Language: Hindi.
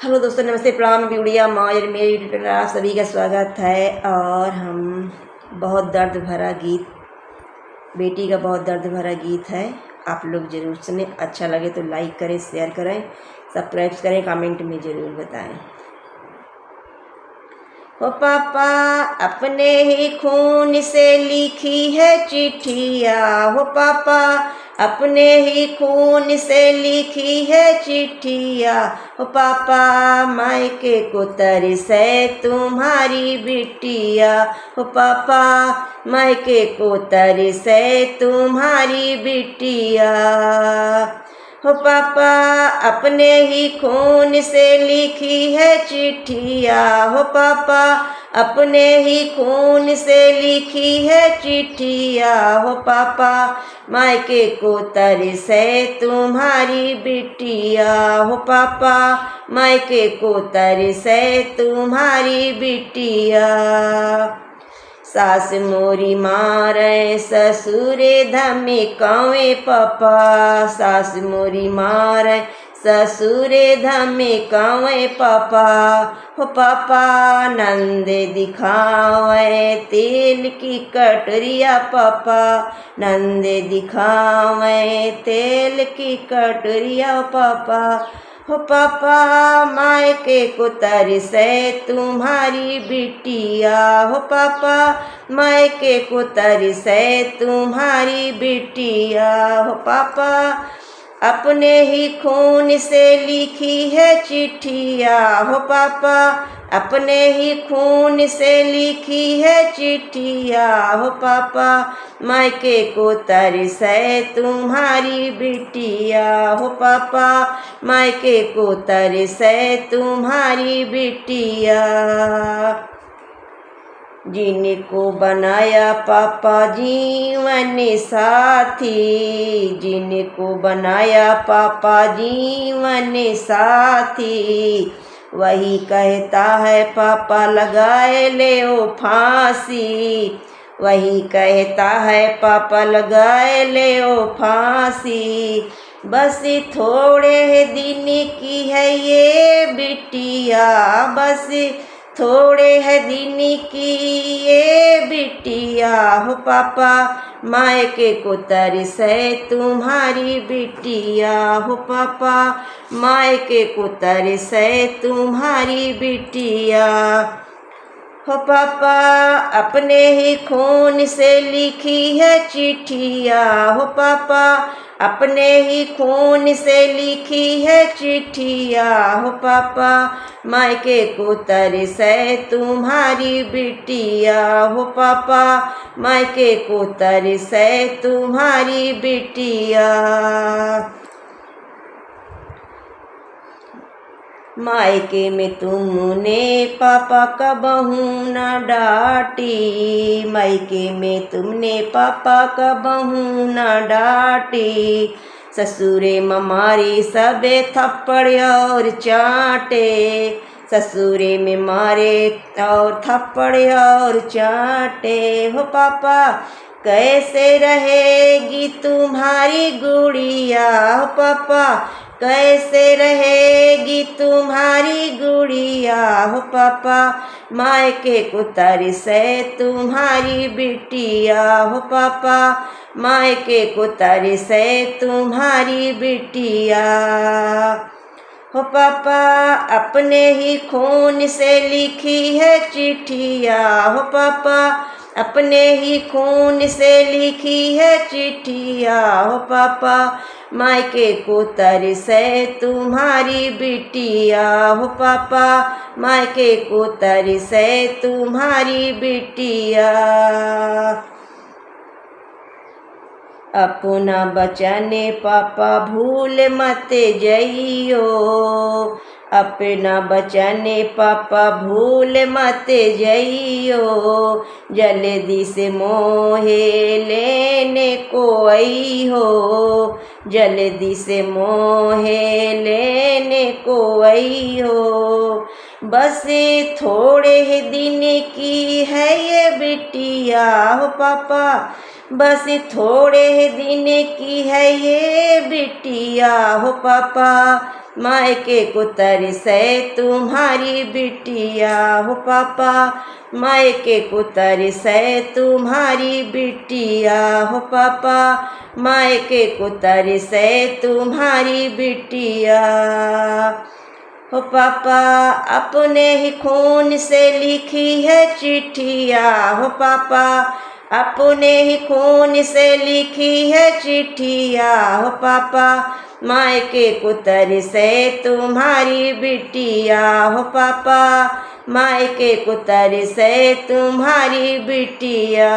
हेलो दोस्तों, नमस्ते, प्रणाम, बिगड़िया मायर मेरे यूट्यूब पर आप सभी का स्वागत है। और हम बहुत दर्द भरा गीत, बेटी का बहुत दर्द भरा गीत है, आप लोग ज़रूर सुने। अच्छा लगे तो लाइक करें, शेयर करें, सब्सक्राइब करें, कमेंट में ज़रूर बताएं। ओ पापा अपने ही खून से लिखी है चिट्ठिया, हो पापा अपने ही खून से लिखी है चिट्ठिया, हो पापा मायके को तरसे तुम्हारी बिटिया, हो पापा मायके को तरसे तुम्हारी बिटिया, हो पापा अपने ही खून से लिखी है चिट्ठिया, हो पापा अपने ही खून से लिखी है चिट्ठिया, हो पापा मायके को तरसे तुम्हारी बिटिया, हो पापा मायके को तरसे तुम्हारी बिटिया। सास मोरी मारे ससुरे धमकावे पापा, सास मोरी मारे ससुरे धमकावे पापा, हो पापा नंदे दिखावे तेल की कटोरिया, पापा नंदे दिखावे तेल की कटोरिया, पापा हो पापा मायके को तरसे तुम्हारी बिटिया, हो पापा मायके को तरसे तुम्हारी बिटिया, हो पापा अपने ही खून से लिखी है चिट्ठिया, हो पापा अपने ही खून से लिखी है चिट्ठिया, हो पापा मायके को तरसे तुम्हारी बिटिया, हो पापा मायके को तरसे तुम्हारी बिटिया। जिनको बनाया पापा जीवन साथी, जिनको बनाया पापा जीवन साथी, वही कहता है पापा लगाए ले ओ फांसी, वही कहता है पापा लगाए ले ओ फांसी, बस थोड़े दिन की है ये बिटिया, बस थोड़े है दिन की ये बिटिया, हो पापा मायके को तरसे तुम्हारी बिटिया, हो पापा मायके को तरसे तुम्हारी बिटिया, हो पापा अपने ही खून से लिखी है चिट्ठिया, हो पापा अपने ही खून से लिखी है चिट्ठिया, हो पापा मायके को तरसे तुम्हारी बिटिया, हो पापा मायके को तरसे तुम्हारी बिटिया। मायके में तुमने पापा का बहू न डांटी, मायके में तुमने पापा का बहू न डांटी, ससुरे ममारी सबे थप्पड़ और चाटे, ससुरे में मारे और थप्पड़ और चाटे, हो पापा कैसे रहेगी तुम्हारी गुड़िया, हो पापा कैसे रहेगी तुम्हारी गुड़िया, हो पापा मायके को तरसे तुम्हारी बिटिया, हो पापा मायके को तरसे तुम्हारी बिटिया, हो पापा अपने ही खून से लिखी है चिट्ठिया, हो पापा अपने ही खून से लिखी है चिट्ठिया, हो पापा मायके को तरसे तुम्हारी बिटिया, हो पापा मायके को तरसे तुम्हारी बिटिया। अपना बचने पापा भूल मत जइयो, अपना बचने पापा भूल मत जइयो, जल्दी से मोहे लेने को आई हो, जल्दी से मोहे लेने को आई हो, बस थोड़े दिन की है ये बिटिया, हो पापा बस थोड़े दिन की है ये बिटिया हो पापा, मायके को तरसे तुम्हारी बिटिया हो पापा, मायके को तरसे तुम्हारी बिटिया हो पापा, मायके को तरसे तुम्हारी बिटिया हो पापा। अपने ही खून से लिखी है चिट्ठिया हो पापा, अपने ही खून से लिखी है चिट्ठिया हो पापा, मायके को तरसे तुम्हारी बिटिया हो पापा, मायके को तरसे तुम्हारी बिटिया।